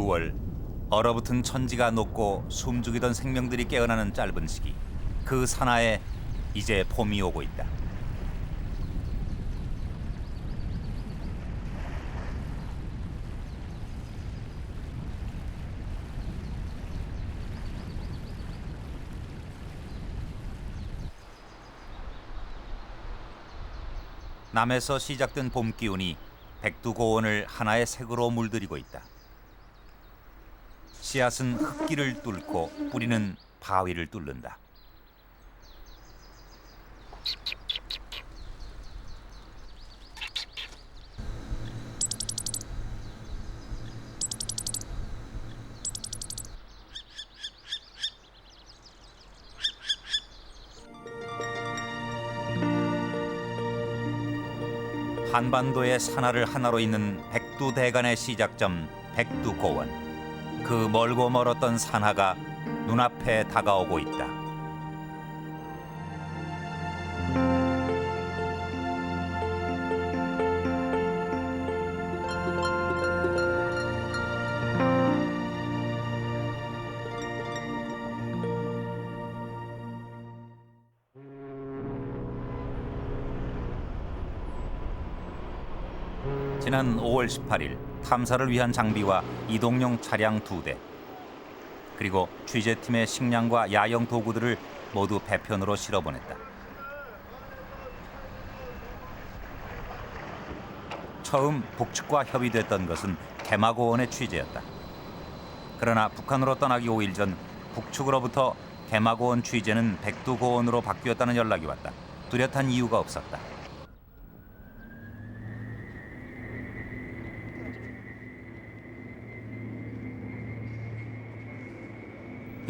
6월 얼어붙은 천지가 녹고 숨죽이던 생명들이 깨어나는 짧은 시기, 그 산하에 이제 봄이 오고 있다. 남에서 시작된 봄 기운이 백두고원을 하나의 색으로 물들이고 있다. 씨앗은 흙길을 뚫고 뿌리는 바위를 뚫는다. 한반도의 산하를 하나로 잇는 백두대간의 시작점 백두고원. 그 멀고 멀었던 산하가 눈앞에 다가오고 있다. 지난 5월 18일 탐사를 위한 장비와 이동용 차량 2대 그리고 취재팀의 식량과 야영 도구들을 모두 배편으로 실어보냈다. 처음 북측과 협의됐던 것은 개마고원의 취재였다. 그러나 북한으로 떠나기 5일 전 북측으로부터 개마고원 취재는 백두고원으로 바뀌었다는 연락이 왔다. 뚜렷한 이유가 없었다.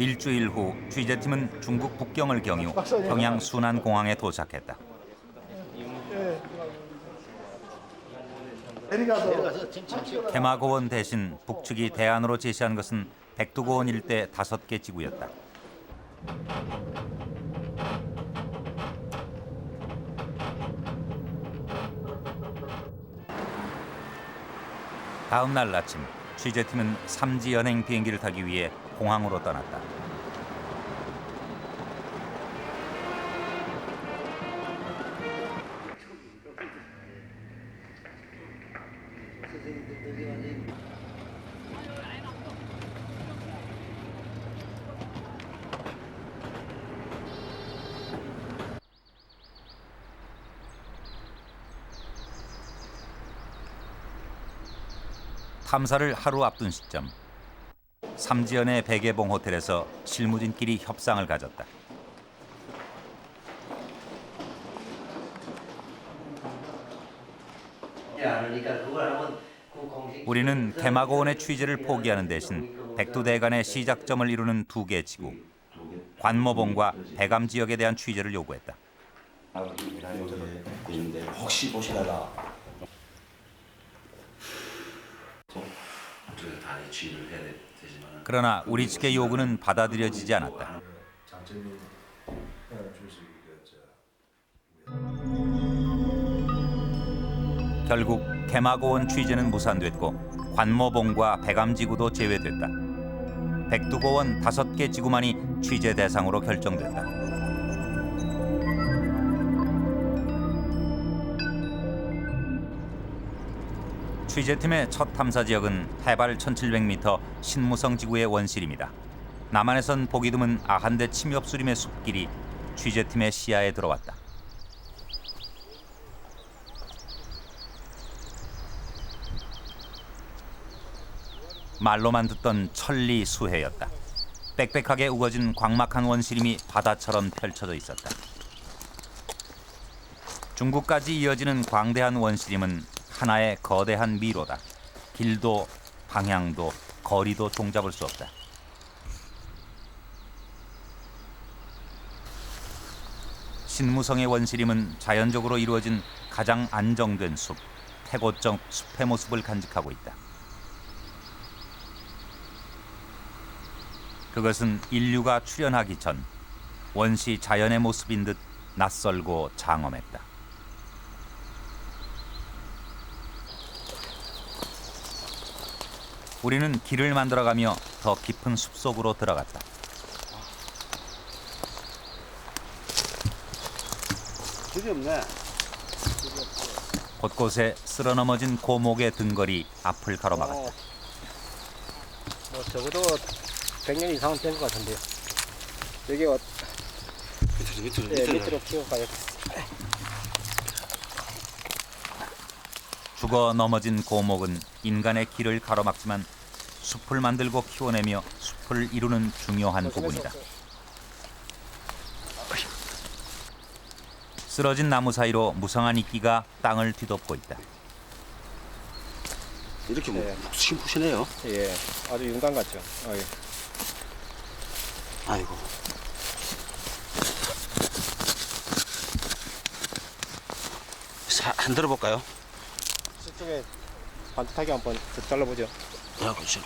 일주일 후 취재팀은 중국 북경을 경유 평양 순안공항에 도착했다. 개마고원 대신 북측이 대안으로 제시한 것은 백두고원 일대 5개 지구였다. 다음 날 아침 취재팀은 삼지 연행 비행기를 타기 위해 공항으로 떠났다. 탐사를 하루 앞둔 시점, 삼지연의 백예봉 호텔에서 실무진끼리 협상을 가졌다. 우리는 개마고원의 취재를 포기하는 대신 백두대간의 시작점을 이루는 2개 지구, 관모봉과 백암 지역에 대한 취재를 요구했다. 혹시 보시다가 그러나 우리 측의 요구는 받아들여지지 않았다. 결국 개마고원 취재는 무산됐고 관모봉과 백암지구도 제외됐다. 백두고원 5개 지구만이 취재 대상으로 결정됐다. 취재팀의 첫 탐사 지역은 해발 1700m 신무성 지구의 원실입니다. 남한에선 보기 드문 아한대 침엽수림의 숲길이 취재팀의 시야에 들어왔다. 말로만 듣던 천리 수해였다. 빽빽하게 우거진 광막한 원시림이 바다처럼 펼쳐져 있었다. 중국까지 이어지는 광대한 원시림은 하나의 거대한 미로다. 길도 방향도 거리도 종잡을 수 없다. 신무성의 원시림은 자연적으로 이루어진 가장 안정된 숲, 태고적 숲의 모습을 간직하고 있다. 그것은 인류가 출현하기 전 원시 자연의 모습인 듯 낯설고 장엄했다. 우리는 길을 만들어가며 더 깊은 숲속으로 들어갔다. 길이 없네. 곳곳에 쓸어넘어진 고목의 등걸이 앞을 가로막았다. 뭐 적어도 100년 이상은 된 것 같은데요. 여기가 밑으로 키워가요. 죽어 넘어진 고목은 인간의 길을 가로막지만 숲을 만들고 키워내며 숲을 이루는 중요한 부분이다. 쓰러진 나무 사이로 무성한 이끼가 땅을 뒤덮고 있다. 이렇게 뭐 네. 푹신푹신해요. 예, 아주 윤곽 같죠. 예. 아이고. 한 들어볼까요? 저쪽에 반듯하게 한번 잘라보죠. 야, 그렇죠.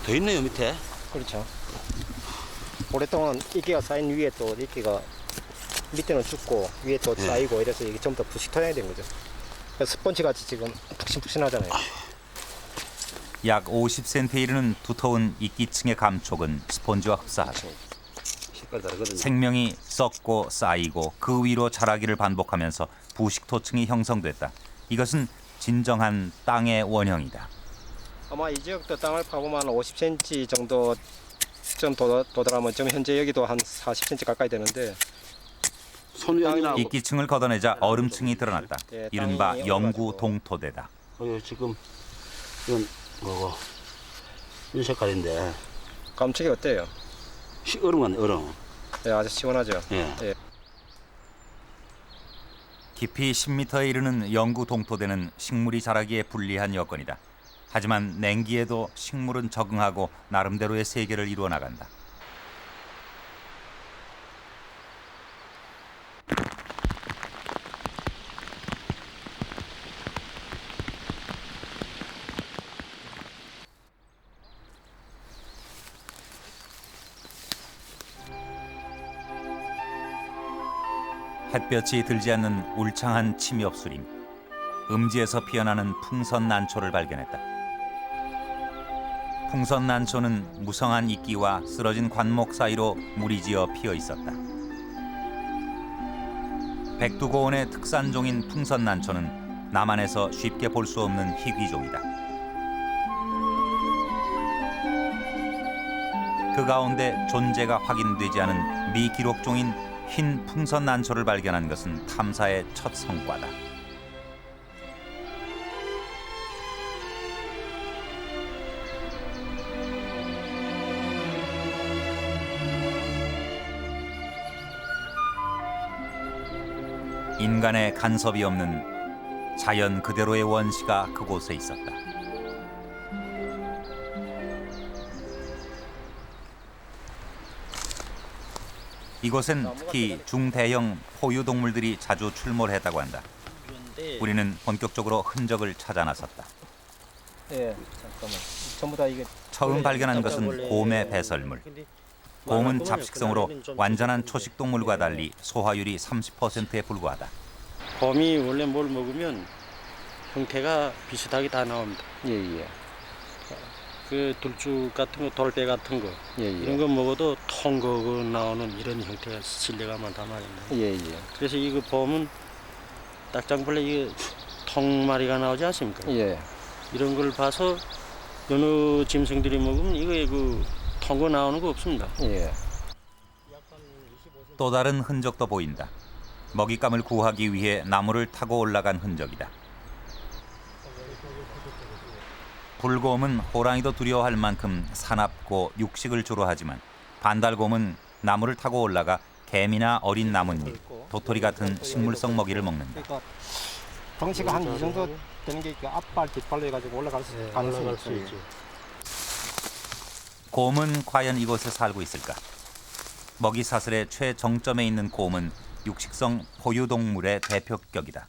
더 있네요 밑에. 그렇죠. 오랫동안 이끼가 쌓인 위에 또 이끼가 밑에는 죽고 위에 또 예. 쌓이고 이래서 이게 전부 다 부식 토양이 된 거죠. 그래서 스펀지 같이 지금 푹신푹신하잖아요. 약 50cm에 이르는 두터운 이끼층의 감촉은 스폰지와 흡사하다. 색깔 다르거든요. 생명이 썩고 쌓이고 그 위로 자라기를 반복하면서 부식토층이 형성됐다. 이것은 진정한 땅의 원형이다. 아마 이 지역도 땅을 파보면 50cm 정도 좀 도달하면 지금 현재 여기도 한 40cm 가까이 되는데 손위험이나 이끼층을 걷어내자 얼음층이 드러났다. 예, 이른바 땅이 영구 얼어가지고. 동토대다. 지금 이건 뭐고? 이 색깔인데 감촉이 어때요? 얼음 같네 얼음. 예, 아주 시원하죠. 예. 예. 깊이 10m에 이르는 영구 동토대는 식물이 자라기에 불리한 여건이다. 하지만 냉기에도 식물은 적응하고 나름대로의 세계를 이루어 나간다. 햇볕이 들지 않는 울창한 침엽수림, 음지에서 피어나는 풍선난초를 발견했다. 풍선난초는 무성한 이끼와 쓰러진 관목 사이로 무리지어 피어 있었다. 백두고원의 특산종인 풍선난초는 남한에서 쉽게 볼 수 없는 희귀종이다. 그 가운데 존재가 확인되지 않은 미기록종인 흰 풍선난초를 발견한 것은 탐사의 첫 성과다. 인간의 간섭이 없는 자연 그대로의 원시가 그곳에 있었다. 이곳엔 특히 중대형 포유 동물들이 자주 출몰했다고 한다. 우리는 본격적으로 흔적을 찾아 나섰다. 예, 잠깐만. 전부 다 이게 처음 발견한 것은 곰의 배설물. 곰은 잡식성으로 완전한 초식 동물과 달리 소화율이 30%에 불과하다. 곰이 원래 뭘 먹으면 형태가 비슷하게 다 나옵니다. 예, 예. 그 돌쭉 같은 거, 돌배 같은 거 예, 예. 이런 거 먹어도 통거거 나오는 이런 형태가 실내가 많단 말입니다. 예, 예. 그래서 이거 보면 딱장벌레 이 통마리가 나오지 않습니까? 예. 이런 걸 봐서 어느 짐승들이 먹으면 이거에 그 통거 나오는 거 없습니다. 예. 또 다른 흔적도 보인다. 먹잇감을 구하기 위해 나무를 타고 올라간 흔적이다. 불곰은 호랑이도 두려워할 만큼 사납고 육식을 주로 하지만 반달곰은 나무를 타고 올라가 개미나 어린 나뭇잎, 도토리 같은 식물성 먹이를 먹는다. 그러니까 덩치가 한 이 정도 되는 게 앞발, 뒷발로 해가지고 올라갈 수 가능성이 있죠. 곰은 과연 이곳에 살고 있을까? 먹이 사슬의 최정점에 있는 곰은 육식성 포유동물의 대표격이다.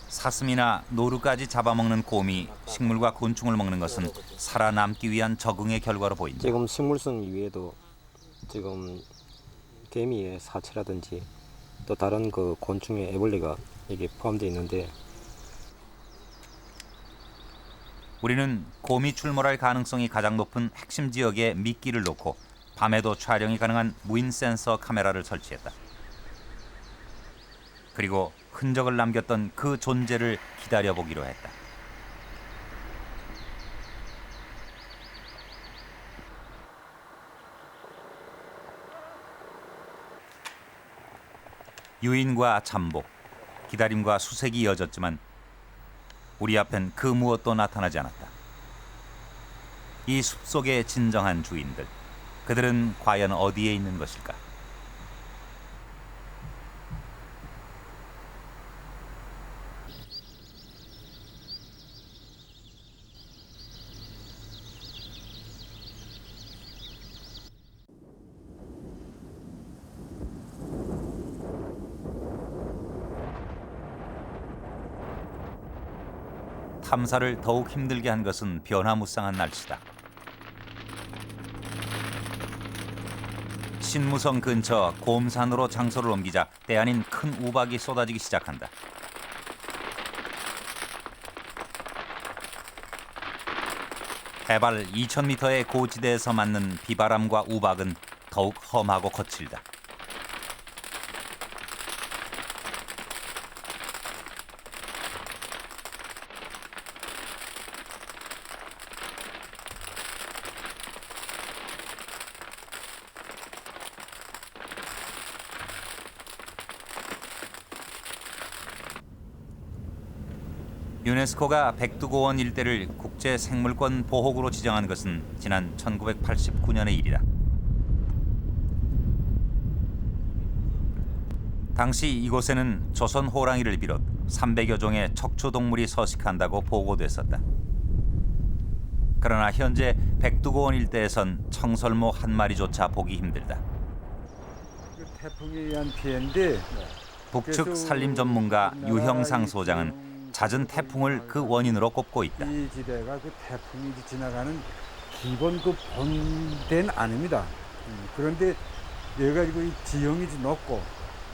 사슴이나 노루까지 잡아먹는 곰이 식물과 곤충을 먹는 것은 살아남기 위한 적응의 결과로 보인다. 지금 식물성 이외에도 지금 개미의 사체라든지 또 다른 그 곤충의 애벌레가 여기 포함되어 있는데 우리는 곰이 출몰할 가능성이 가장 높은 핵심 지역에 미끼를 놓고 밤에도 촬영이 가능한 무인 센서 카메라를 설치했다. 그리고 흔적을 남겼던 그 존재를 기다려보기로 했다. 유인과 잠복, 기다림과 수색이 이어졌지만 우리 앞엔 그 무엇도 나타나지 않았다. 이 숲속의 진정한 주인들, 그들은 과연 어디에 있는 것일까? 탐사를 더욱 힘들게 한 것은 변화무쌍한 날씨다. 신무성 근처 곰산으로 장소를 옮기자 때 아닌 큰 우박이 쏟아지기 시작한다. 해발 2,000m의 고지대에서 맞는 비바람과 우박은 더욱 험하고 거칠다. 유네스코가 백두고원 일대를 국제생물권 보호구로 지정한 것은 지난 1989년의 일이다. 당시 이곳에는 조선 호랑이를 비롯 300여 종의 척추동물이 서식한다고 보고됐었다. 그러나 현재 백두고원 일대에선 청설모 한 마리조차 보기 힘들다. 태풍에 의한 피해인데 북측 산림 전문가 유형상 소장은 잦은 태풍을 그 원인으로 꼽고 있다. 이 지대가 그 태풍이 지나가는 기본 그 본대는 아닙니다. 그런데 여기가 이 지형이 높고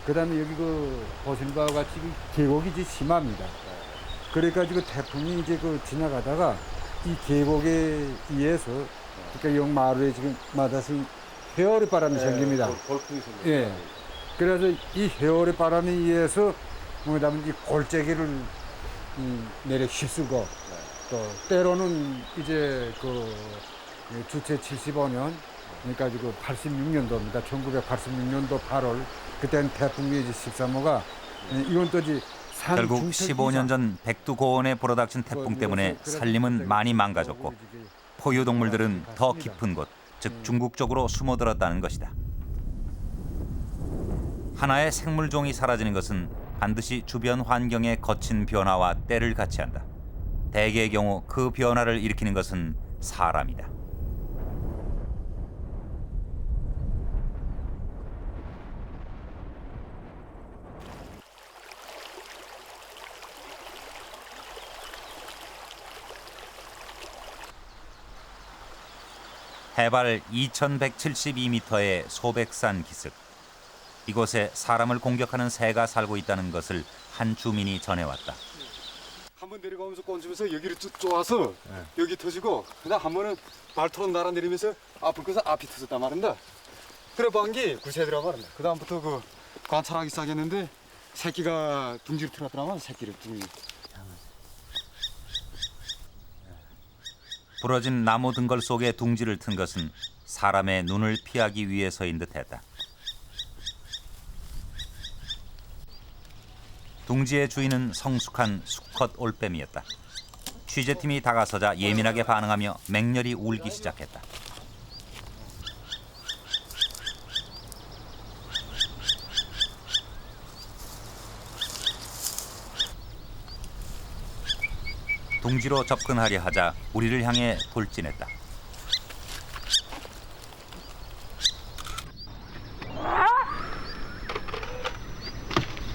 그다음에 여기 그 보시는 바와 같이 계곡이 심합니다. 그래가지고 태풍이 이제 그 지나가다가 이 계곡에 의해서 그러니까 이 마루에 지금 마다서 회오리 바람이 생깁니다. 예. 그래서 이 회오리 바람에 의해서 뭐냐면 이 골짜기를 내려 휩쓸고 또 때로는 이제 그 주체 75년 그러니까 지금 86년도입니다. 1986년도 8월 그때는 태풍 메이지 13호가 이건 또 이제 결국 15년 전 백두고원에 불어닥친 태풍 때문에 산림은 많이 망가졌고 포유동물들은 더 깊은 곳, 즉 중국 쪽으로 숨어들었다는 것이다. 하나의 생물종이 사라지는 것은 반드시 주변 환경의 거친 변화와 때를 같이 한다. 대개의 경우 그 변화를 일으키는 것은 사람이다. 해발 2,172m의 소백산 기슭. 이곳에 사람을 공격하는 새가 살고 있다는 것을 한 주민이 전해왔다. 한번 내려가면서 꼰지면서 여기를 쭉 쪼아서 여기 터지고 그다음 한 번은 발토록 날아내리면서 앞을 꺼서 앞이 터졌단 말인데 그래 반기 구세더라 말인데 그 다음부터 그 관찰하기 시작했는데 새끼가 둥지를 틀었더라면 새끼를 둥지. 부러진 나무 등걸 속에 둥지를 튼 것은 사람의 눈을 피하기 위해서인 듯했다. 둥지의 주인은 성숙한 수컷 올빼미였다. 취재팀이 다가서자 예민하게 반응하며 맹렬히 울기 시작했다. 둥지로 접근하려 하자 우리를 향해 돌진했다.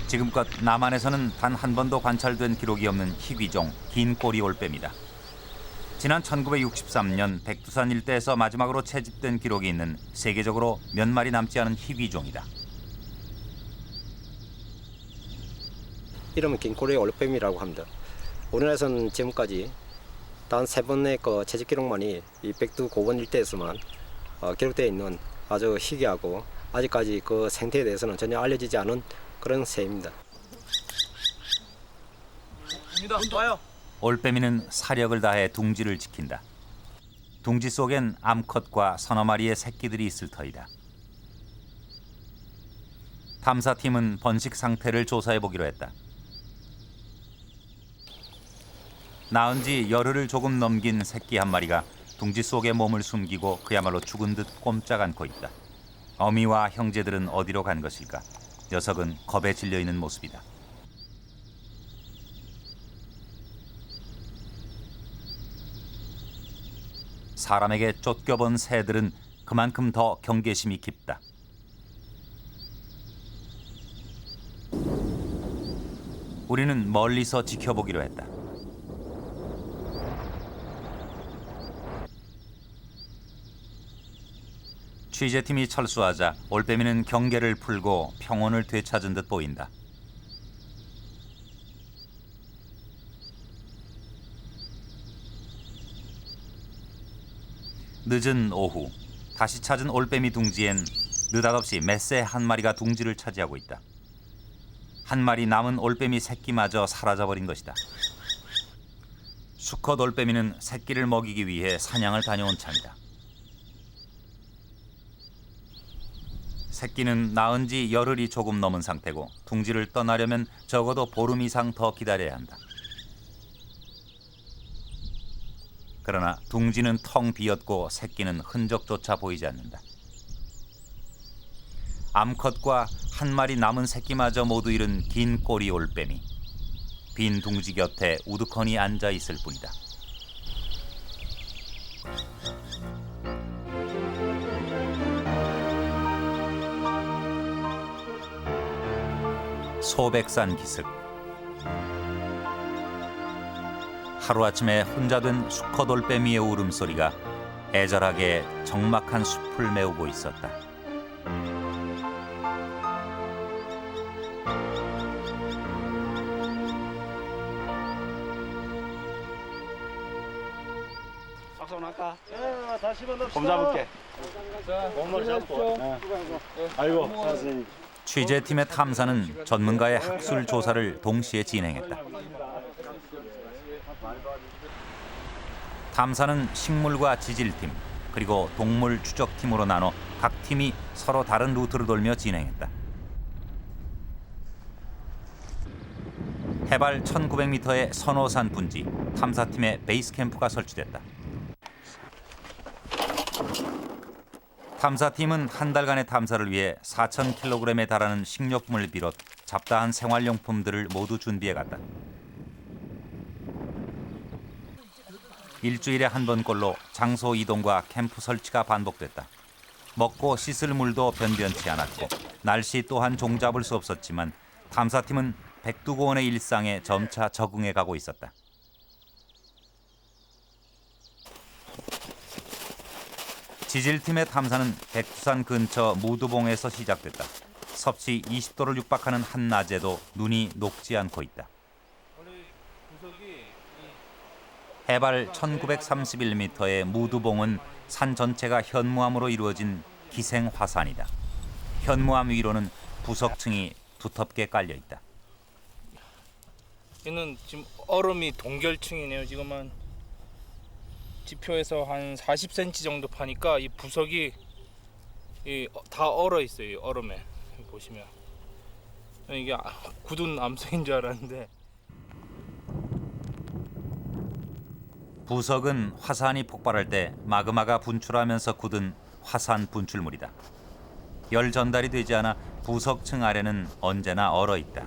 지금껏 남한에서는 단 한 번도 관찰된 기록이 없는 희귀종 긴 꼬리 올빼미다. 지난 1963년 백두산 일대에서 마지막으로 채집된 기록이 있는 세계적으로 몇 마리 남지 않은 희귀종이다. 이름은 긴꼬리 올빼미라고 합니다. 우리나라에서는 지금까지 단 3번의 그 채집 기록만이 이 백두 고원 일대에서만 기록되어 있는 아주 희귀하고 아직까지 그 생태에 대해서는 전혀 알려지지 않은 그런 새입니다. 올빼미는 사력을 다해 둥지를 지킨다. 둥지 속엔 암컷과 서너 마리의 새끼들이 있을 터이다. 탐사팀은 번식 상태를 조사해 보기로 했다. 낳은 지 열흘을 조금 넘긴 새끼 한 마리가 둥지 속에 몸을 숨기고 그야말로 죽은 듯 꼼짝 않고 있다. 어미와 형제들은 어디로 간 것일까? 녀석은 겁에 질려 있는 모습이다. 사람에게 쫓겨본 새들은 그만큼 더 경계심이 깊다. 우리는 멀리서 지켜보기로 했다. 취재팀이 철수하자 올빼미는 경계를 풀고 평온을 되찾은 듯 보인다. 늦은 오후, 다시 찾은 올빼미 둥지엔 느닷없이 맷새 한 마리가 둥지를 차지하고 있다. 한 마리 남은 올빼미 새끼마저 사라져버린 것이다. 수컷 올빼미는 새끼를 먹이기 위해 사냥을 다녀온 참이다. 새끼는 낳은 지 열흘이 조금 넘은 상태고 둥지를 떠나려면 적어도 보름 이상 더 기다려야 한다. 그러나 둥지는 텅 비었고 새끼는 흔적조차 보이지 않는다. 암컷과 한 마리 남은 새끼마저 모두 잃은 긴 꼬리 올빼미. 빈 둥지 곁에 우두커니 앉아 있을 뿐이다. 소백산 기슭. 하루아침에 혼자 된 수컷 올빼미의 울음소리가 애절하게 적막한 숲을 메우고 있었다. 취재팀의 탐사는 전문가의 학술 조사를 동시에 진행했다. 탐사는 식물과 지질팀 그리고 동물 추적팀으로 나눠 각 팀이 서로 다른 루트를 돌며 진행했다. 해발 1900m의 선호산 분지 탐사팀의 베이스 캠프가 설치됐다. 탐사팀은 한 달간의 탐사를 위해 4,000kg에 달하는 식료품을 비롯 잡다한 생활용품들을 모두 준비해 갔다. 일주일에 한 번꼴로 장소 이동과 캠프 설치가 반복됐다. 먹고 씻을 물도 변변치 않았고 날씨 또한 종잡을 수 없었지만 탐사팀은 백두고원의 일상에 점차 적응해 가고 있었다. 지질팀의 탐사는 백두산 근처 무두봉에서 시작됐다. 섭씨 20도를 육박하는 한낮에도 눈이 녹지 않고 있다. 해발 1931m의 무두봉은 산 전체가 현무암으로 이루어진 기생화산이다. 현무암 위로는 부석층이 두텁게 깔려 있다. 얘는 지금 얼음이 동결층이네요. 지금 한 지표에서 한 40cm 정도 파니까 이 부석이 다 얼어 있어요. 이 얼음에 보시면 이게 굳은 암석인 줄 알았는데. 부석은 화산이 폭발할 때 마그마가 분출하면서 굳은 화산 분출물이다. 열 전달이 되지 않아 부석층 아래는 언제나 얼어 있다.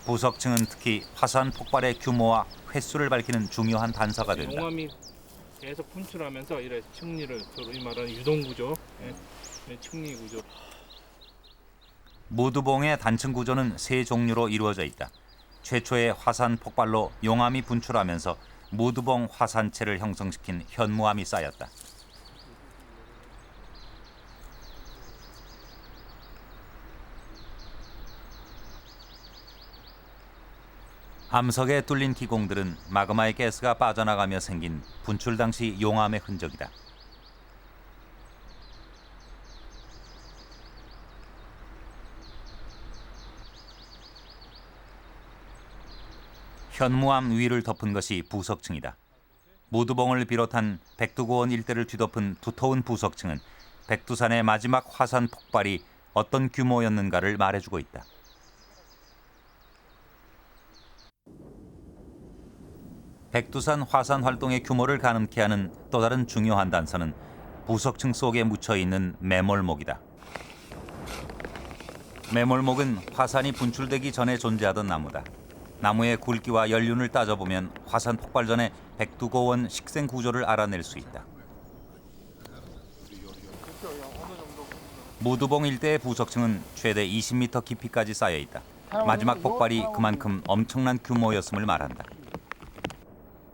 부석층은 특히 화산 폭발의 규모와 횟수를 밝히는 중요한 단서가 된다. 용암이 계속 분출하면서 이래 층리를 소위 말하는 유동구조, 층리구조. 무두봉의 단층 구조는 세 종류로 이루어져 있다. 최초의 화산 폭발로 용암이 분출하면서 무두봉 화산체를 형성시킨 현무암이 쌓였다. 암석에 뚫린 기공들은 마그마의 가스가 빠져나가며 생긴 분출 당시 용암의 흔적이다. 현무암 위를 덮은 것이 부석층이다. 무두봉을 비롯한 백두고원 일대를 뒤덮은 두터운 부석층은 백두산의 마지막 화산 폭발이 어떤 규모였는가를 말해주고 있다. 백두산 화산 활동의 규모를 가늠케 하는 또 다른 중요한 단서는 부석층 속에 묻혀있는 매몰목이다. 매몰목은 화산이 분출되기 전에 존재하던 나무다. 나무의 굵기와 연륜을 따져보면 화산 폭발 전에 백두고원 식생 구조를 알아낼 수 있다. 무두봉 일대의 부석층은 최대 20m 깊이까지 쌓여 있다. 마지막 폭발이 그만큼 엄청난 규모였음을 말한다.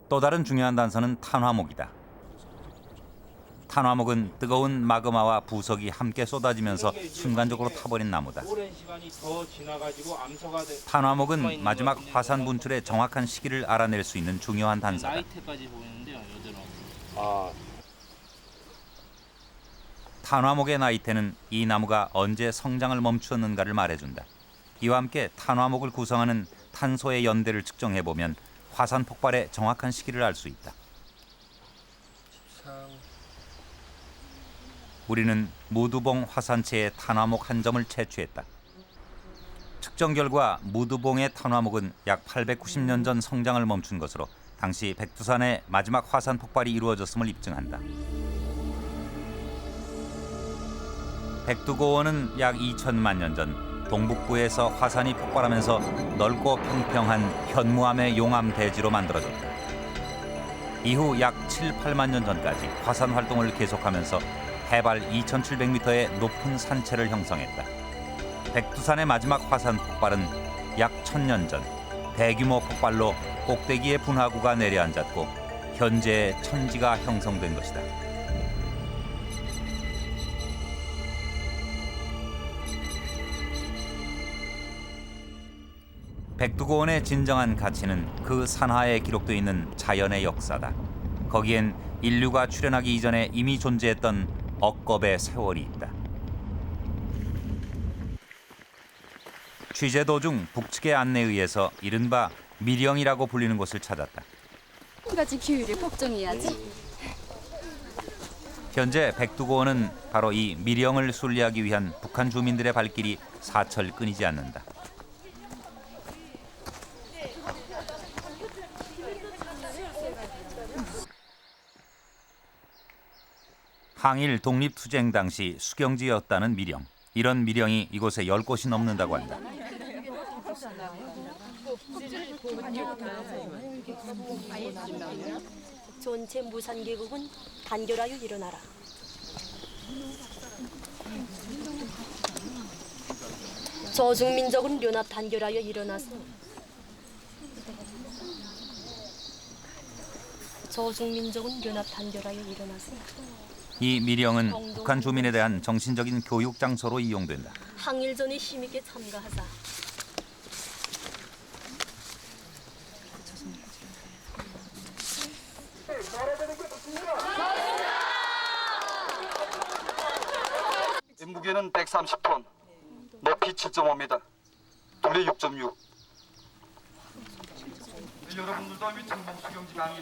또 다른 중요한 단서는 탄화목이다. 탄화목은 뜨거운 마그마와 부석이 함께 쏟아지면서 순간적으로 타버린 나무다. 오랜 시간이 더 지나가지고 암소가 탄화목은 마지막 화산 분출의 정확한 시기를 알아낼 수 있는 중요한 단서다. 나이테까지 보이는데요, 여드름. 탄화목의 나이테는 이 나무가 언제 성장을 멈추었는가를 말해준다. 이와 함께 탄화목을 구성하는 탄소의 연대를 측정해보면 화산 폭발의 정확한 시기를 알 수 있다. 우리는 무두봉 화산체의 탄화목 한 점을 채취했다. 측정 결과 무두봉의 탄화목은 약 890년 전 성장을 멈춘 것으로 당시 백두산의 마지막 화산 폭발이 이루어졌음을 입증한다. 백두고원은 약 2천만 년 전 동북부에서 화산이 폭발하면서 넓고 평평한 현무암의 용암 대지로 만들어졌다. 이후 약 7, 8만 년 전까지 화산 활동을 계속하면서 해발 2,700m의 높은 산체를 형성했다. 백두산의 마지막 화산 폭발은 약 1000년 전 대규모 폭발로 꼭대기의 분화구가 내려앉았고 현재의 천지가 형성된 것이다. 백두고원의 진정한 가치는 그 산하에 기록되어 있는 자연의 역사다. 거기엔 인류가 출현하기 이전에 이미 존재했던 억겁의 세월이 있다. 취재 도중 북측의 안내에 의해서 이른바 미령이라고 불리는 곳을 찾았다. 한 가지 기후를 걱정해야지. 현재 백두고원은 바로 이 미령을 순리하기 위한 북한 주민들의 발길이 사철 끊이지 않는다. 항일 독립투쟁 당시 수경지였다는 미령. 이런 미령이 이곳에 10곳이 넘는다고 한다. 전체 무산계급은 단결하여 일어나라. 저중민족은 연합 단결하여 일어나서 저중민족은 연합 단결하여 일어나서 이 미령은 북한 주민에 대한 정신적인 교육 장소로 이용된다. 항일전에 힘있게 참가하자. 무게는 130톤, 높이 7.5m, 둘레 6.6.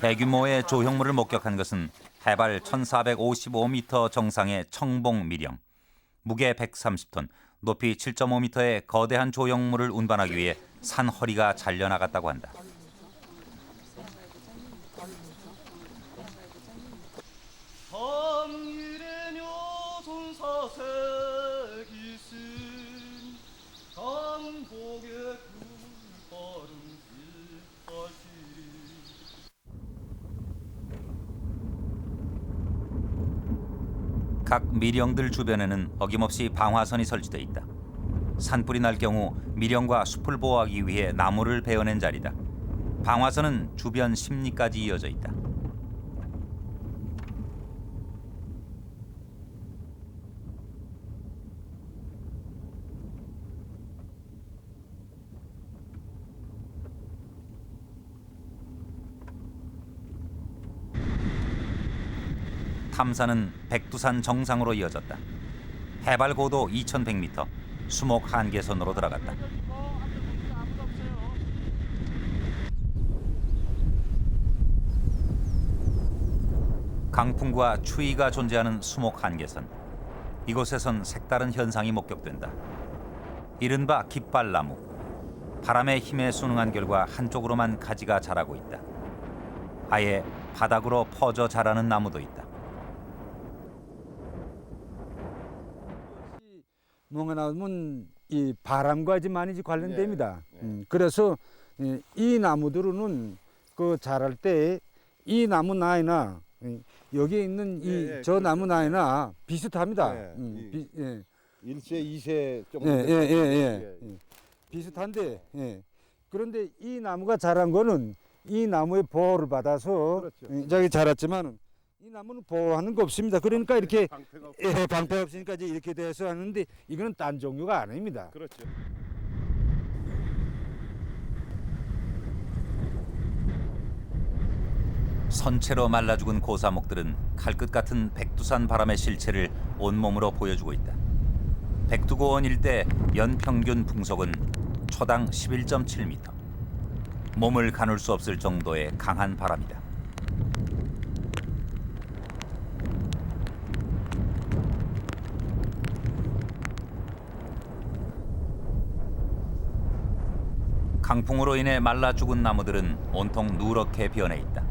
대규모의 조형물을 목격한 것은 해발 1455m 정상의 청봉 미령. 무게 130톤, 높이 7.5m의 거대한 조형물을 운반하기 위해 산 허리가 잘려나갔다고 한다. 각 미령들 주변에는 어김없이 방화선이 설치돼 있다. 산불이 날 경우 미령과 숲을 보호하기 위해 나무를 베어낸 자리다. 방화선은 주변 10리까지 이어져 있다. 탐사는 백두산 정상으로 이어졌다. 해발 고도 2100m, 수목 한계선으로 들어갔다. 강풍과 추위가 존재하는 수목 한계선. 이곳에선 색다른 현상이 목격된다. 이른바 깃발나무. 바람의 힘에 순응한 결과 한쪽으로만 가지가 자라고 있다. 아예 바닥으로 퍼져 자라는 나무도 있다. 농어나무는 이 바람과 이제 많이 이제 관련됩니다. 그래서 이 나무들은 그 자랄 때 이 나무 나이나 여기에 있는 저 나무 나이나 비슷합니다. 예. 1세, 2세 정도. 비슷한데 그런데 이 나무가 자란 거는 이 나무의 보호를 받아서 저기 자랐지만 이 나무는 보호하는 거 없습니다. 그러니까 이렇게 방패가 없으니까 이제 이렇게 돼서 하는데 이거는 딴 종류가 아닙니다. 그렇죠. 선체로 말라 죽은 고사목들은 칼끝 같은 백두산 바람의 실체를 온몸으로 보여주고 있다. 백두고원 일대 연평균 풍속은 초당 11.7m. 몸을 가눌 수 없을 정도의 강한 바람이다. 강풍으로 인해 말라 죽은 나무들은 온통 누렇게 변해 있다.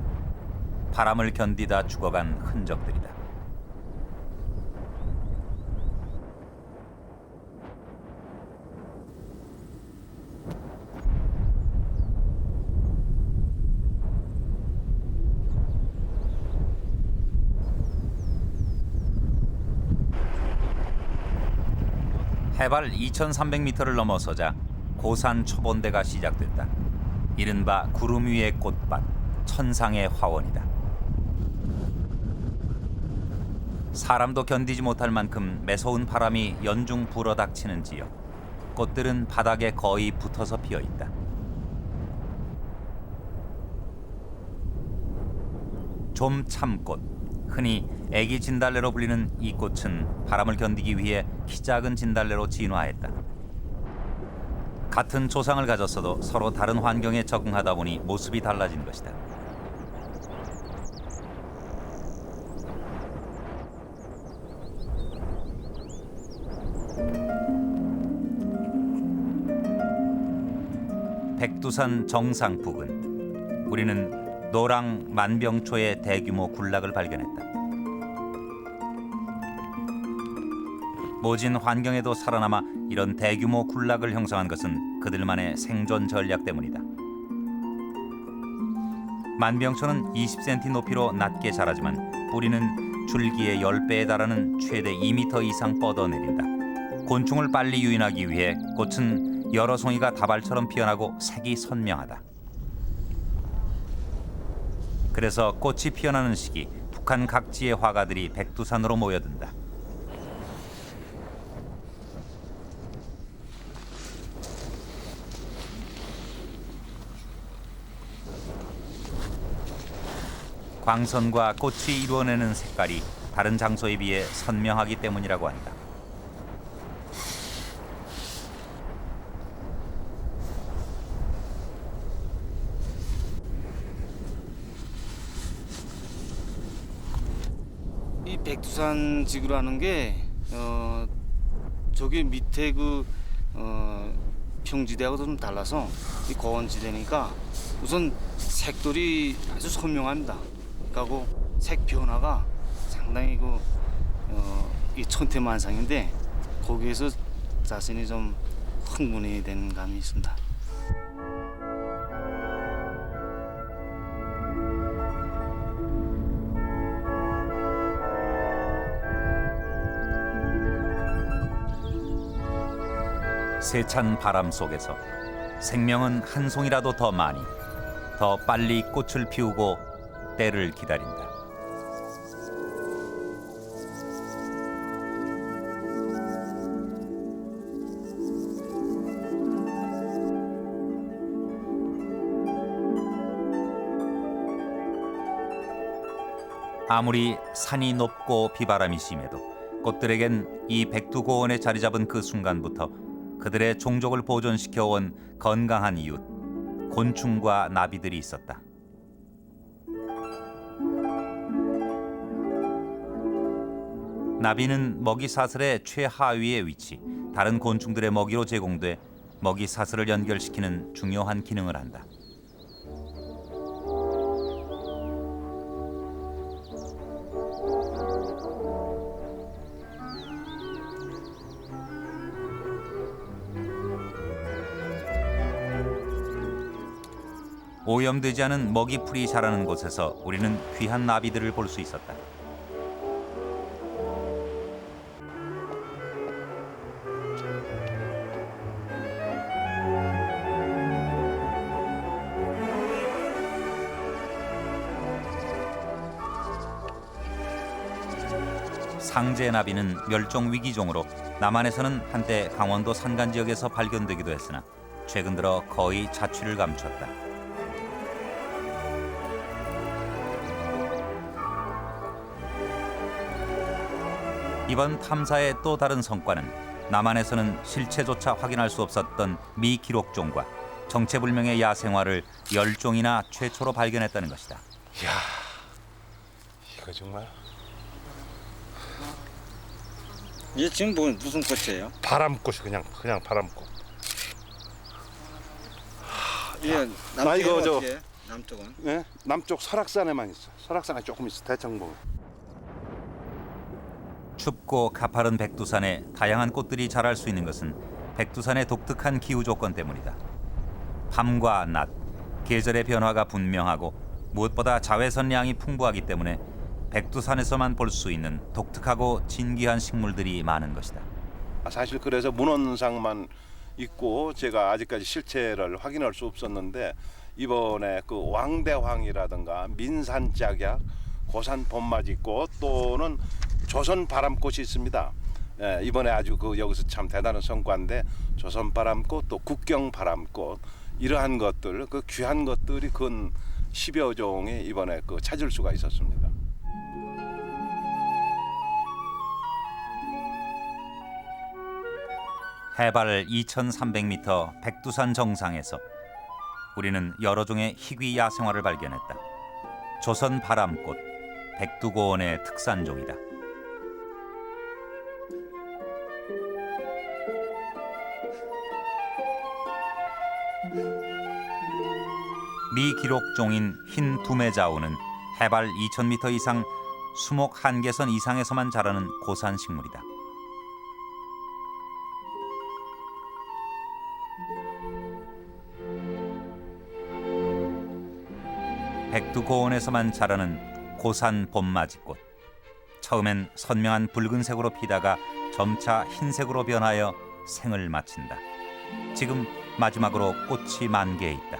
바람을 견디다 죽어간 흔적들이다. 해발 2300m를 넘어서자 고산 초본대가 시작됐다. 이른바 구름 위의 꽃밭, 천상의 화원이다. 사람도 견디지 못할 만큼 매서운 바람이 연중 불어닥치는 지역. 꽃들은 바닥에 거의 붙어서 피어 있다. 좀참꽃, 흔히 애기 진달래로 불리는 이 꽃은 바람을 견디기 위해 키 작은 진달래로 진화했다. 같은 조상을 가졌어도 서로 다른 환경에 적응하다 보니 모습이 달라진 것이다. 백두산 정상 부근, 우리는 노랑 만병초의 대규모 군락을 발견했다. 모진 환경에도 살아남아 이런 대규모 군락을 형성한 것은 그들만의 생존 전략 때문이다. 만병초는 20cm 높이로 낮게 자라지만 뿌리는 줄기의 10배에 달하는 최대 2m 이상 뻗어내린다. 곤충을 빨리 유인하기 위해 꽃은 여러 송이가 다발처럼 피어나고 색이 선명하다. 그래서 꽃이 피어나는 시기 북한 각지의 화가들이 백두산으로 모여든다. 광선과 꽃이 이루어내는 색깔이 다른 장소에 비해 선명하기 때문이라고 한다. 이 백두산 지구라는 게 저기 밑에 그 평지대하고 좀 달라서 이 고원지대니까 우선 색돌이 아주 선명합니다. 그리고 색 변화가 상당히 이 천태만상인데 거기에서 자신이 좀 흥분이 되는 감이 있습니다. 세찬 바람 속에서 생명은 한 송이라도 더 많이, 더 빨리 꽃을 피우고 때를 기다린다. 아무리 산이 높고 비바람이 심해도 꽃들에겐 이 백두고원에 자리 잡은 그 순간부터 그들의 종족을 보존시켜온 건강한 이웃, 곤충과 나비들이 있었다. 나비는 먹이 사슬의 최하위에 위치, 다른 곤충들의 먹이로 제공돼 먹이 사슬을 연결시키는 중요한 기능을 한다. 오염되지 않은 먹이풀이 자라는 곳에서 우리는 귀한 나비들을 볼 수 있었다. 상제나비는 멸종 위기종으로 남한에서는 한때 강원도 산간 지역에서 발견되기도 했으나 최근 들어 거의 자취를 감췄다. 이번 탐사의 또 다른 성과는 남한에서는 실체조차 확인할 수 없었던 미기록종과 정체불명의 야생화를 10종이나 최초로 발견했다는 것이다. 이야, 이거 정말. 이게 지금 무슨 꽃이에요? 바람꽃이 그냥 바람꽃. 이게 나 이거 저 어떻게? 남쪽은? 네? 남쪽 설악산에만 있어. 설악산에 조금 있어. 대청봉. 춥고 가파른 백두산에 다양한 꽃들이 자랄 수 있는 것은 백두산의 독특한 기후 조건 때문이다. 밤과 낮, 계절의 변화가 분명하고 무엇보다 자외선량이 풍부하기 때문에 백두산에서만 볼 수 있는 독특하고 진귀한 식물들이 많은 것이다. 사실 그래서 문헌상만 있고 제가 아직까지 실체를 확인할 수 없었는데 이번에 그 왕대황이라든가 민산짝약, 고산 봄맞이꽃 또는 조선 바람꽃이 있습니다. 예, 이번에 아주 여기서 참 대단한 성과인데 조선 바람꽃 또 국경 바람꽃 이러한 것들 그 귀한 것들이 근 10여 종이 이번에 찾을 수가 있었습니다. 해발 2,300m 백두산 정상에서 우리는 여러 종의 희귀 야생화를 발견했다. 조선 바람꽃, 백두고원의 특산종이다. 미기록종인 흰 두메자우는 해발 2,000m 이상 수목 한계선 이상에서만 자라는 고산 식물이다. 백두고원에서만 자라는 고산 봄맞이꽃. 처음엔 선명한 붉은색으로 피다가 점차 흰색으로 변하여 생을 마친다. 지금 마지막으로 꽃이 만개해 있다.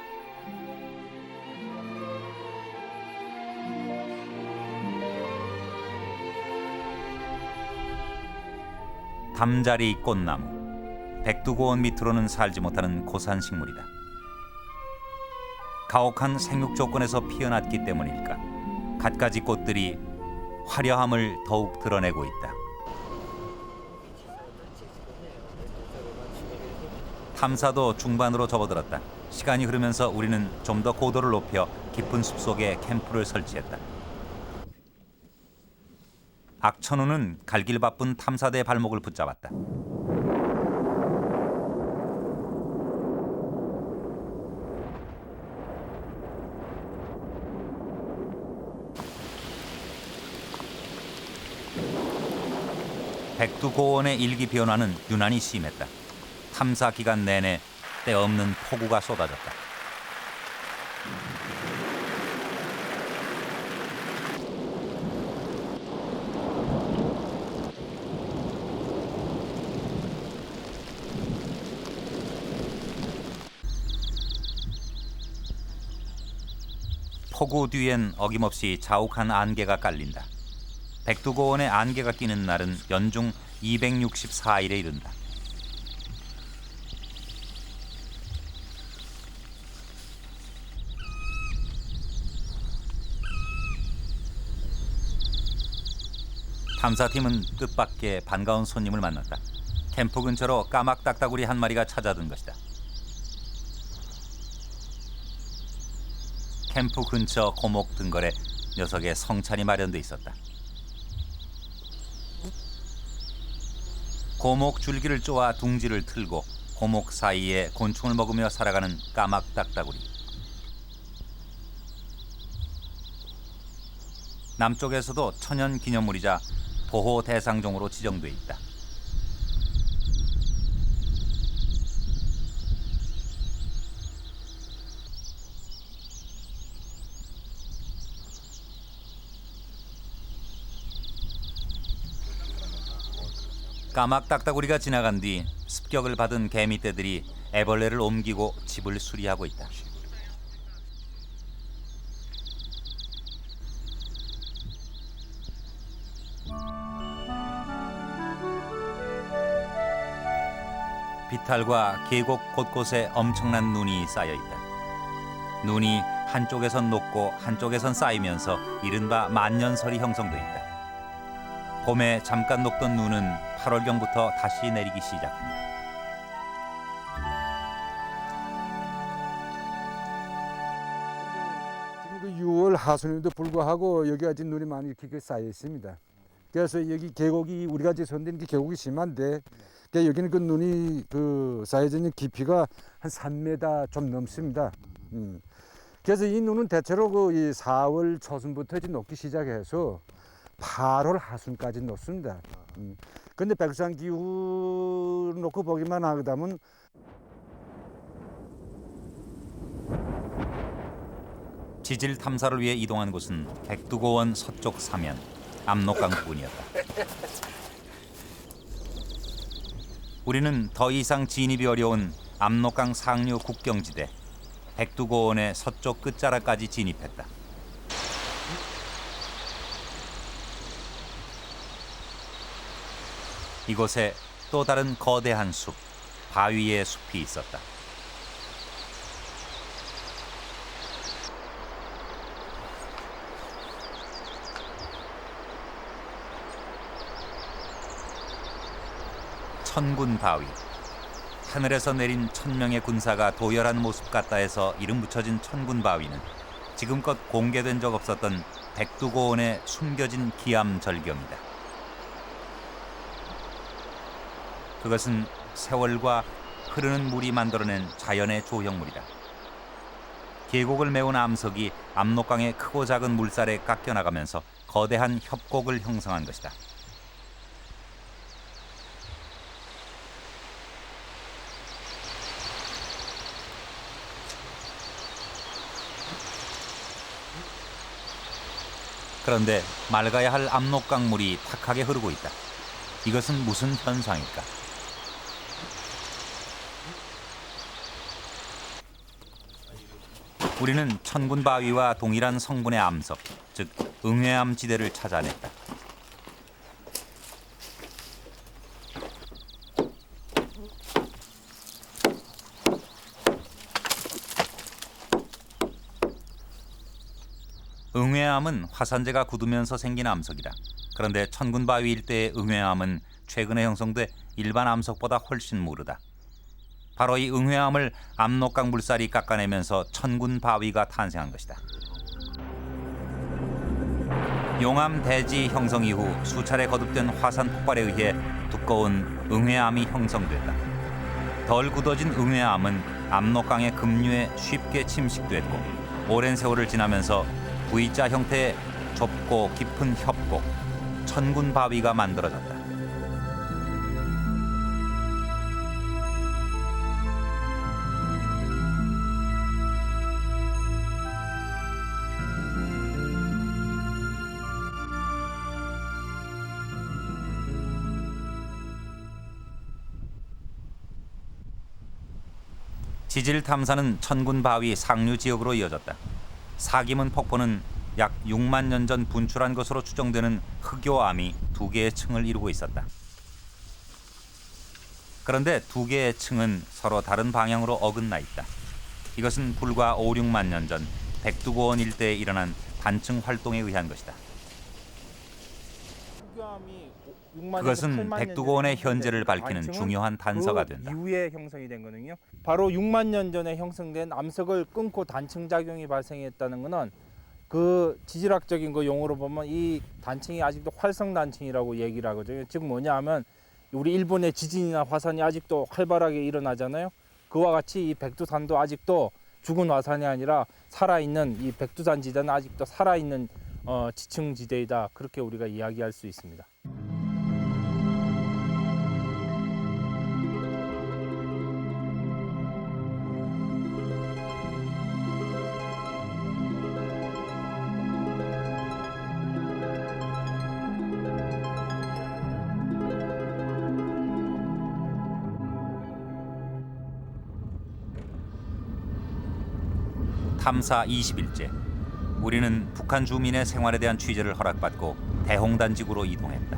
담자리 꽃나무. 백두고원 밑으로는 살지 못하는 고산 식물이다. 가혹한 생육 조건에서 피어났기 때문일까 갖가지 꽃들이 화려함을 더욱 드러내고 있다. 탐사도 중반으로 접어들었다. 시간이 흐르면서 우리는 좀 더 고도를 높여 깊은 숲속에 캠프를 설치했다. 악천후는 갈 길 바쁜 탐사대의 발목을 붙잡았다. 백두고원의 일기 변화는 유난히 심했다. 탐사 기간 내내 때없는 폭우가 쏟아졌다. 폭우 뒤엔 어김없이 자욱한 안개가 깔린다. 백두고원에 안개가 끼는 날은 연중 264일에 이른다. 탐사팀은 뜻밖의 반가운 손님을 만났다. 캠프 근처로 까막 딱따구리 한 마리가 찾아든 것이다. 캠프 근처 고목 등걸에 녀석의 성찬이 마련돼 있었다. 고목 줄기를 쪼아 둥지를 틀고 고목 사이에 곤충을 먹으며 살아가는 까막 딱따구리. 남쪽에서도 천연 기념물이자 보호 대상종으로 지정돼 있다. 까막 딱따구리가 지나간 뒤 습격을 받은 개미떼들이 애벌레를 옮기고 집을 수리하고 있다. 비탈과 계곡 곳곳에 엄청난 눈이 쌓여 있다. 눈이 한쪽에선 녹고 한쪽에선 쌓이면서 이른바 만년설이 형성돼 있다. 봄에 잠깐 녹던 눈은 8월경부터 다시 내리기 시작한다. 지금 그 6월 하순에도 불구하고 여기가 지금 눈이 많이 이렇게 쌓여 있습니다. 그래서 여기 계곡이 우리가 지금 손대는 게 계곡이 심한데 그러니까 여기는 그 눈이 그 쌓여져 있는 깊이가 한 3m 좀 넘습니다. 그래서 이 눈은 대체로 그 4월 초순부터 이제 녹기 시작해서 8월 하순까지 녹습니다. 근데 백두산 기후 놓고 보기만 하다면 지질 탐사를 위해 이동한 곳은 백두고원 서쪽 사면 압록강 부근이었다. 우리는 더 이상 진입이 어려운 압록강 상류 국경지대 백두고원의 서쪽 끝자락까지 진입했다. 이곳에 또 다른 거대한 숲, 바위의 숲이 있었다. 천군바위. 하늘에서 내린 1000명의 군사가 도열한 모습 같다 해서 이름 붙여진 천군바위는 지금껏 공개된 적 없었던 백두고원의 숨겨진 기암절경이다. 그것은 세월과 흐르는 물이 만들어낸 자연의 조형물이다. 계곡을 메운 암석이 압록강의 크고 작은 물살에 깎여나가면서 거대한 협곡을 형성한 것이다. 그런데 맑아야 할 압록강물이 탁하게 흐르고 있다. 이것은 무슨 현상일까? 우리는 천군바위와 동일한 성분의 암석, 즉 응회암 지대를 찾아냈다. 응회암은 화산재가 굳으면서 생긴 암석이다. 그런데 천군바위 일대의 응회암은 최근에 형성돼 일반 암석보다 훨씬 무르다. 바로 이 응회암을 압록강 물살이 깎아내면서 천군바위가 탄생한 것이다. 용암 대지 형성 이후 수차례 거듭된 화산 폭발에 의해 두꺼운 응회암이 형성됐다. 덜 굳어진 응회암은 압록강의 급류에 쉽게 침식됐고 오랜 세월을 지나면서 V자 형태의 좁고 깊은 협곡, 천군바위가 만들어졌다. 지질 탐사는 천군바위 상류 지역으로 이어졌다. 사기문 폭포는 약 6만 년 전 분출한 것으로 추정되는 흑요암이 2개의 층을 이루고 있었다. 그런데 2개의 층은 서로 다른 방향으로 어긋나 있다. 이것은 불과 5, 6만 년 전 백두고원 일대에 일어난 단층 활동에 의한 것이다. 사람이 6만에서 그것은 8만 년 백두고원의 전에 현재를 밝히는 단층은 중요한 단서가 그 된다. 이후에 형성이 된 거거든요. 바로 6만 년 전에 형성된 암석을 끊고 단층 작용이 발생했다는 것은 그 지질학적인 그 용어로 보면 이 단층이 아직도 활성 단층이라고 얘기를 하거든요. 즉 뭐냐 하면 우리 일본의 지진이나 화산이 아직도 활발하게 일어나잖아요. 그와 같이 이 백두산도 아직도 죽은 화산이 아니라 살아있는 이 백두산 지대는 아직도 살아있는 지층 지대이다. 그렇게 우리가 이야기할 수 있습니다. 탐사 20일째. 우리는 북한 주민의 생활에 대한 취재를 허락받고 대홍단 지구로 이동했다.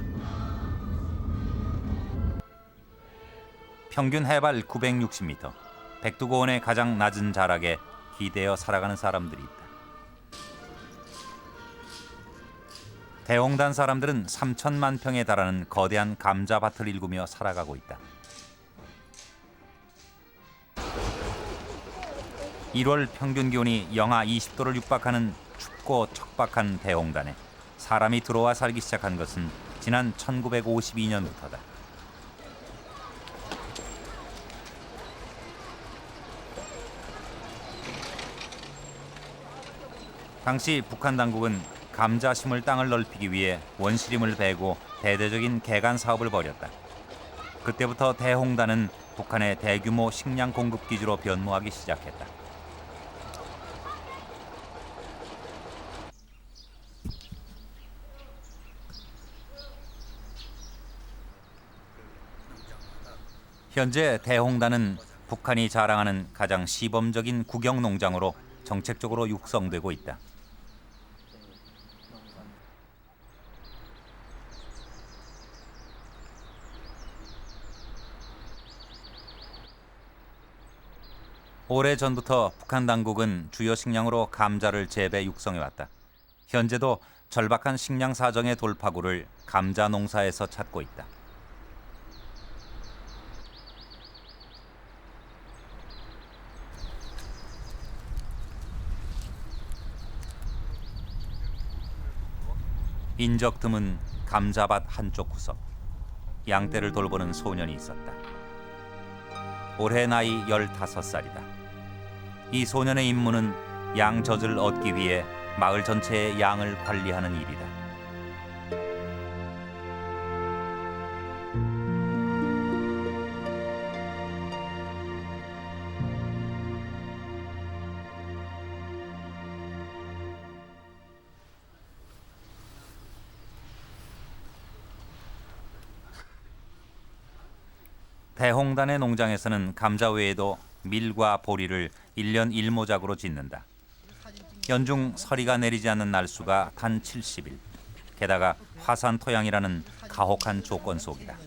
평균 해발 960m, 백두고원의 가장 낮은 자락에 기대어 살아가는 사람들이 있다. 대홍단 사람들은 3천만 평에 달하는 거대한 감자밭을 일구며 살아가고 있다. 1월 평균 기온이 영하 20도를 육박하는 춥고 척박한 대홍단에 사람이 들어와 살기 시작한 것은 지난 1952년부터다. 당시 북한 당국은 감자 심을 땅을 넓히기 위해 원시림을 베고 대대적인 개간 사업을 벌였다. 그때부터 대홍단은 북한의 대규모 식량 공급 기지로 변모하기 시작했다. 현재 대홍단은 북한이 자랑하는 가장 시범적인 국영 농장으로 정책적으로 육성되고 있다. 오래전부터 북한 당국은 주요 식량으로 감자를 재배 육성해왔다. 현재도 절박한 식량 사정의 돌파구를 감자 농사에서 찾고 있다. 인적 드문 감자밭 한쪽 구석. 양떼를 돌보는 소년이 있었다. 올해 나이 15살이다. 이 소년의 임무는 양젖을 얻기 위해 마을 전체의 양을 관리하는 일이다. 대홍단의 농장에서는 감자 외에도 밀과 보리를 1년 1모작으로 짓는다. 연중 서리가 내리지 않는 날수가 단 70일. 게다가 화산 토양이라는 가혹한 조건 속이다.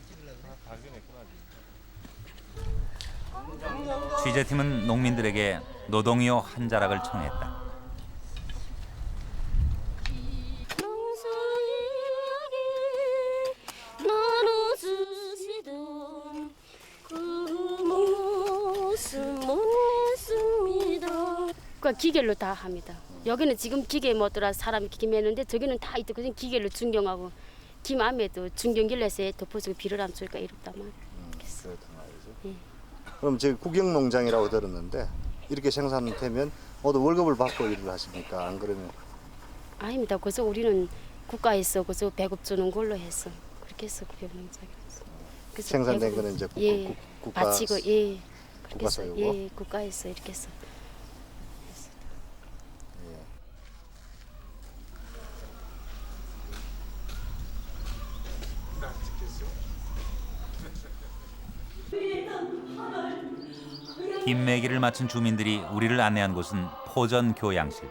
취재팀은 농민들에게 노동요 한 자락을 청했다. 기계로 다 합니다. 여기는 지금 기계 못 들어서 사람이 기매는데 저기는 다 있거든요. 기계로 중경하고 김암에도 중경길에서 덮어주고 비를 안 쏘니까 이렇다만. 예. 그럼 저 국영농장이라고 들었는데 이렇게 생산되면 모두 월급을 받고 일을 하십니까? 안 그러면? 아닙니다. 그래서 우리는 국가에서 그래서 배급 주는 걸로 해서 그렇게 해서 국영농장이라서. 생산된 거는 이제 예, 국가 바치고 예 그렇게 해서 국가사유고? 예 국가에서 이렇게 해서. 김매기를 마친 주민들이 우리를 안내한 곳은 포전 교양실.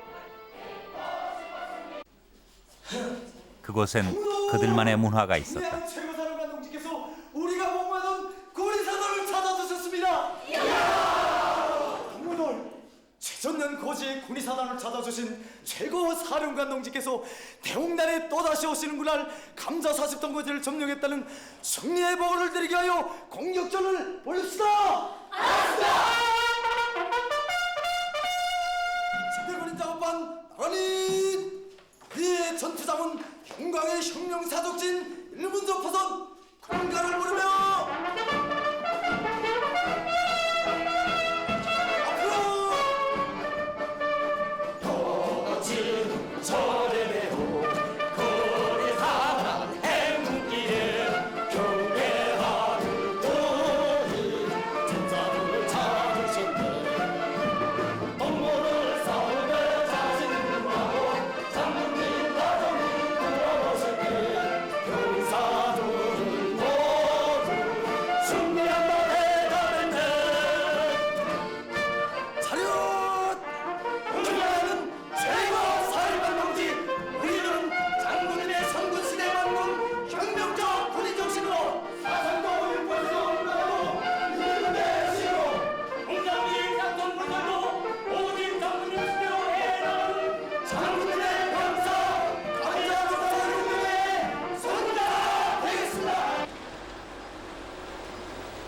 그곳엔 그들만의 문화가 있었다. 최고사령관 동지께서 우리가 목마던 고리사도를 찾아주셨습니다. 이야! 동문을 최전년 고지의 고리사단을 찾아주신 세워주신 최고 사령관 동지께서 대홍단에 또다시 오시는 그날 감자 40톤 점령했다는 승리의 보고를 드리기 위하여 공격전을 벌입시다. 집대군인 작업반 나란히 위의 전투장은 영광의 혁명사족진 일문서 파선 군가를 부르며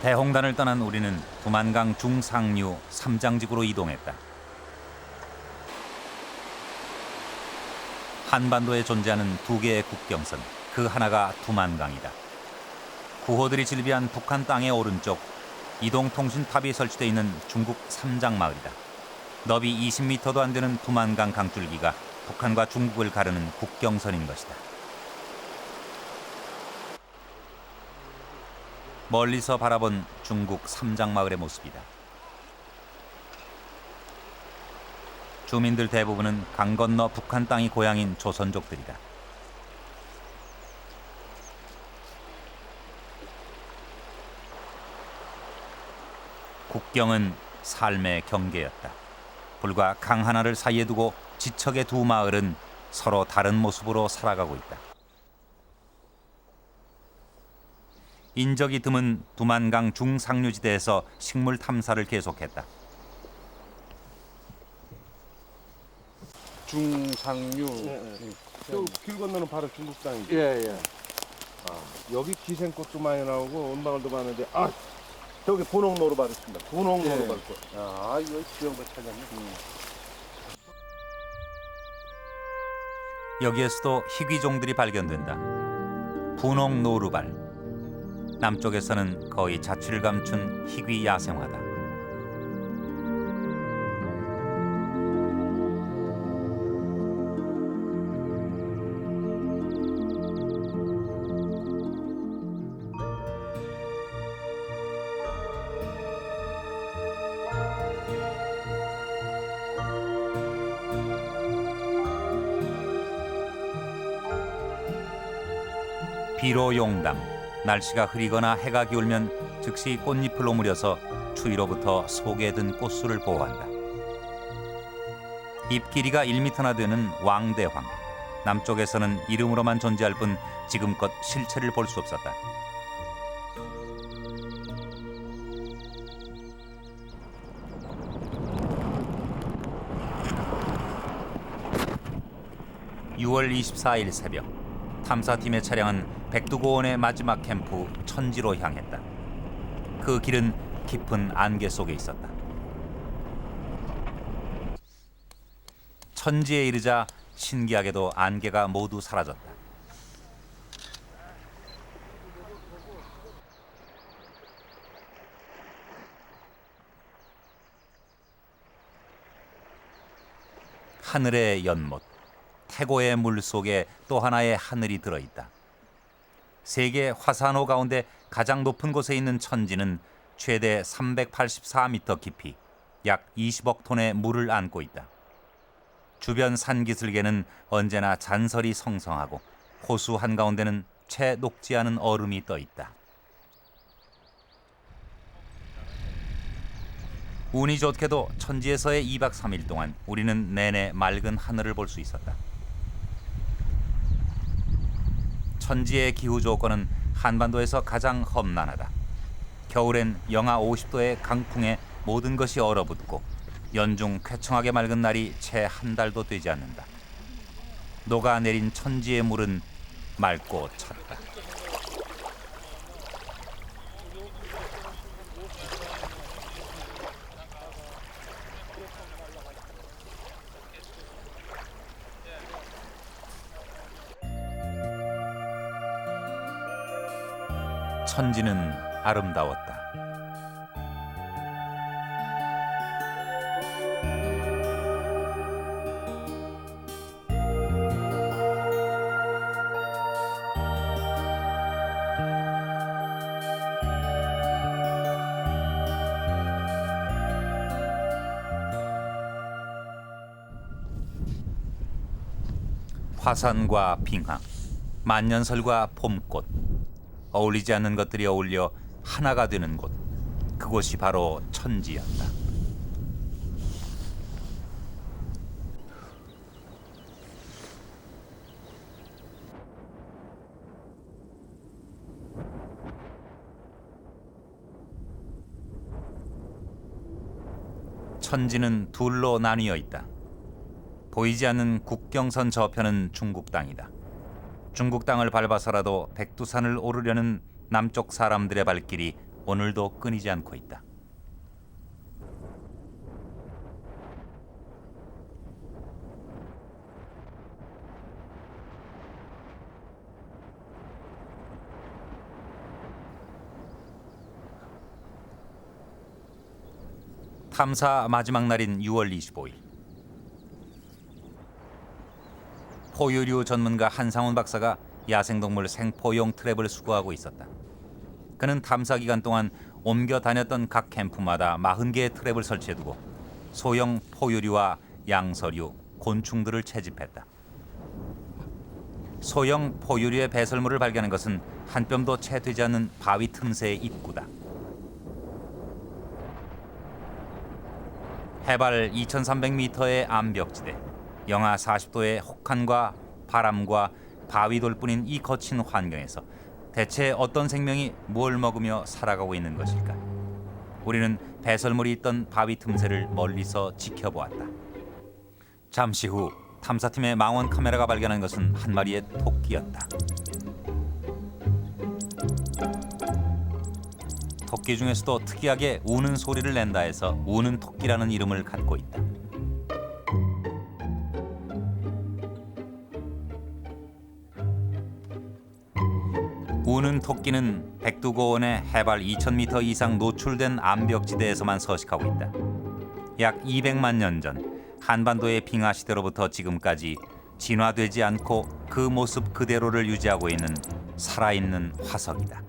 대홍단을 떠난 우리는 두만강 중상류 삼장직으로 이동했다. 한반도에 존재하는 두 개의 국경선, 그 하나가 두만강이다. 구호들이 질비한 북한 땅의 오른쪽, 이동통신탑이 설치되어 있는 중국 삼장마을이다. 너비 20m도 안 되는 두만강 강줄기가 북한과 중국을 가르는 국경선인 것이다. 멀리서 바라본 중국 삼장마을의 모습이다. 주민들 대부분은 강 건너 북한 땅이 고향인 조선족들이다. 국경은 삶의 경계였다. 불과 강 하나를 사이에 두고 지척의 두 마을은 서로 다른 모습으로 살아가고 있다. 인적이 드문 두만강 중상류지대에서 식물 탐사를 계속했다. 중상류. 길 건너는 바로 중국 땅이죠. 예. 여기 기생꽃도 많이 나오고 은방울도 많은데 저기 분홍 노루발 있습니다. 분홍 노루발. 이거 지역을 찾았네. 여기에서도 희귀종들이 발견된다. 분홍 노루발. 남쪽에서는 거의 자취를 감춘 희귀 야생화다. 비로용담. 날씨가 흐리거나 해가 기울면 즉시 꽃잎을 오므려서 추위로부터 속에 든 꽃술을 보호한다. 잎 길이가 1m나 되는 왕대황. 남쪽에서는 이름으로만 존재할 뿐 지금껏 실체를 볼 수 없었다. (6월 24일) 새벽 탐사팀의 차량은 백두고원의 마지막 캠프 천지로 향했다. 그 길은 깊은 안개 속에 있었다. 천지에 이르자 신기하게도 안개가 모두 사라졌다. 하늘의 연못, 태고의 물 속에 또 하나의 하늘이 들어있다. 세계 화산호 가운데 가장 높은 곳에 있는 천지는 최대 384m 깊이 약 20억 톤의 물을 안고 있다. 주변 산기슭에는 언제나 잔설이 성성하고 호수 한가운데는 채 녹지 않은 얼음이 떠 있다. 운이 좋게도 천지에서의 2박 3일 동안 우리는 내내 맑은 하늘을 볼 수 있었다. 천지의 기후 조건은 한반도에서 가장 험난하다. 겨울엔 영하 50도의 강풍에 모든 것이 얼어붙고 연중 쾌청하게 맑은 날이 채 한 달도 되지 않는다. 녹아내린 천지의 물은 맑고 찼다. 천지는 아름다웠다. 화산과 빙하, 만년설과 봄꽃, 어울리지 않는 것들이 어울려 하나가 되는 곳, 그곳이 바로 천지였다. 천지는 둘로 나뉘어 있다. 보이지 않는 국경선 저편은 중국 땅이다. 중국 땅을 밟아서라도 백두산을 오르려는 남쪽 사람들의 발길이 오늘도 끊이지 않고 있다. 탐사 마지막 날인 6월 25일. 포유류 전문가 한상훈 박사가 야생동물 생포용 트랩을 수거하고 있었다. 그는 탐사 기간 동안 옮겨 다녔던 각 캠프마다 40개의 트랩을 설치해두고 소형 포유류와 양서류, 곤충들을 채집했다. 소형 포유류의 배설물을 발견한 것은 한 뼘도 채 되지 않는 바위 틈새의 입구다. 해발 2,300m의 암벽지대, 영하 40도의 혹한과 바람과 바위돌뿐인 이 거친 환경에서 대체 어떤 생명이 뭘 먹으며 살아가고 있는 것일까? 우리는 배설물이 있던 바위 틈새를 멀리서 지켜보았다. 잠시 후 탐사팀의 망원 카메라가 발견한 것은 한 마리의 토끼였다. 토끼 중에서도 특이하게 우는 소리를 낸다 해서 우는 토끼라는 이름을 갖고 있다. 우는 토끼는 백두고원의 해발 2,000m 이상 노출된 암벽지대에서만 서식하고 있다. 약 200만 년 전 한반도의 빙하 시대로부터 지금까지 진화되지 않고 그 모습 그대로를 유지하고 있는 살아있는 화석이다.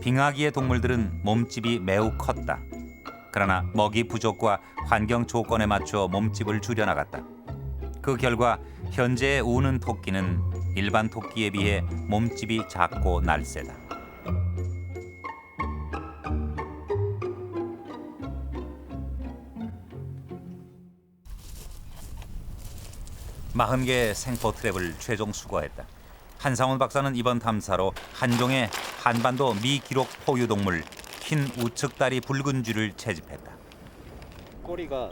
빙하기의 동물들은 몸집이 매우 컸다. 그러나 먹이 부족과 환경 조건에 맞춰 몸집을 줄여나갔다. 그 결과 현재의 우는 토끼는 일반 토끼에 비해 몸집이 작고 날쌔다. 마흔 개의 생포 트랩을 최종 수거했다. 한상훈 박사는 이번 탐사로 한 종의 한반도 미기록 포유동물 흰 우측다리 붉은 쥐를 채집했다. 꼬리가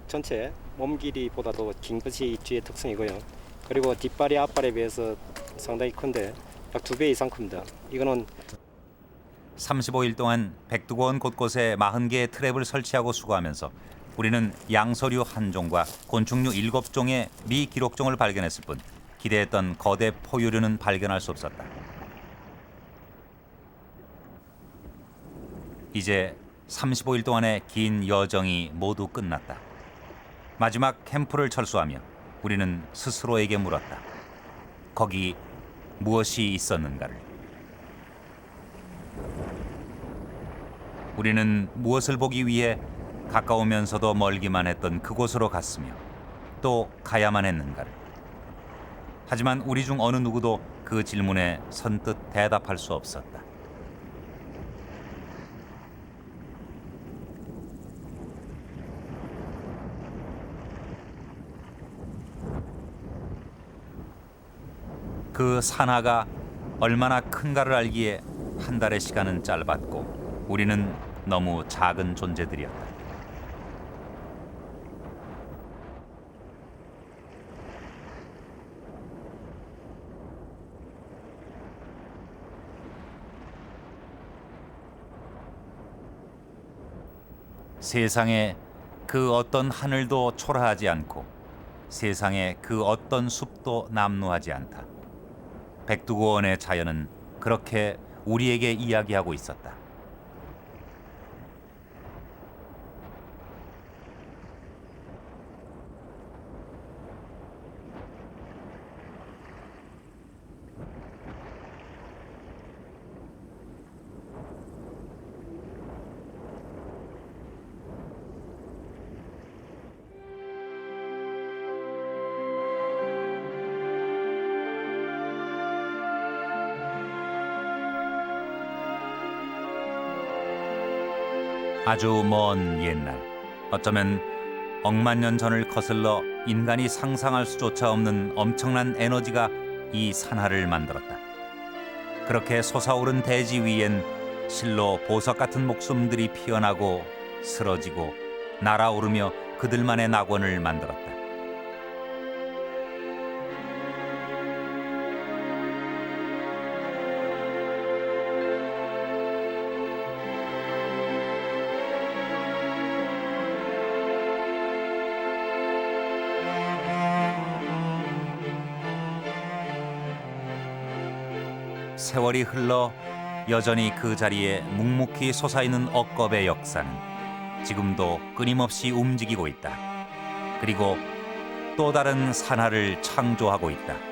전체 몸 길이보다도 긴 것이 이 쥐의 특성이고요. 그리고 뒷발이 앞발에 비해서 상당히 큰데 약 2배 이상 큽니다. 이거는 35일 동안 백두고원 곳곳에 40개의 트랩을 설치하고 수거하면서 우리는 양서류 1종과 곤충류 7종의 미기록종을 발견했을 뿐 기대했던 거대 포유류는 발견할 수 없었다. 이제 35일 동안의 긴 여정이 모두 끝났다. 마지막 캠프를 철수하며 우리는 스스로에게 물었다. 거기 무엇이 있었는가를. 우리는 무엇을 보기 위해 가까우면서도 멀기만 했던 그곳으로 갔으며 또 가야만 했는가를. 하지만 우리 중 어느 누구도 그 질문에 선뜻 대답할 수 없었다. 그 산하가 얼마나 큰가를 알기에 한 달의 시간은 짧았고 우리는 너무 작은 존재들이었다. 세상에 그 어떤 하늘도 초라하지 않고 세상에 그 어떤 숲도 남루하지 않다. 백두고원의 자연은 그렇게 우리에게 이야기하고 있었다. 아주 먼 옛날, 어쩌면 억만 년 전을 거슬러 인간이 상상할 수조차 없는 엄청난 에너지가 이 산하를 만들었다. 그렇게 솟아오른 대지 위엔 실로 보석 같은 목숨들이 피어나고 쓰러지고 날아오르며 그들만의 낙원을 만들었다. 세월이 흘러 여전히 그 자리에 묵묵히 솟아있는 억겁의 역사는 지금도 끊임없이 움직이고 있다. 그리고 또 다른 산하를 창조하고 있다.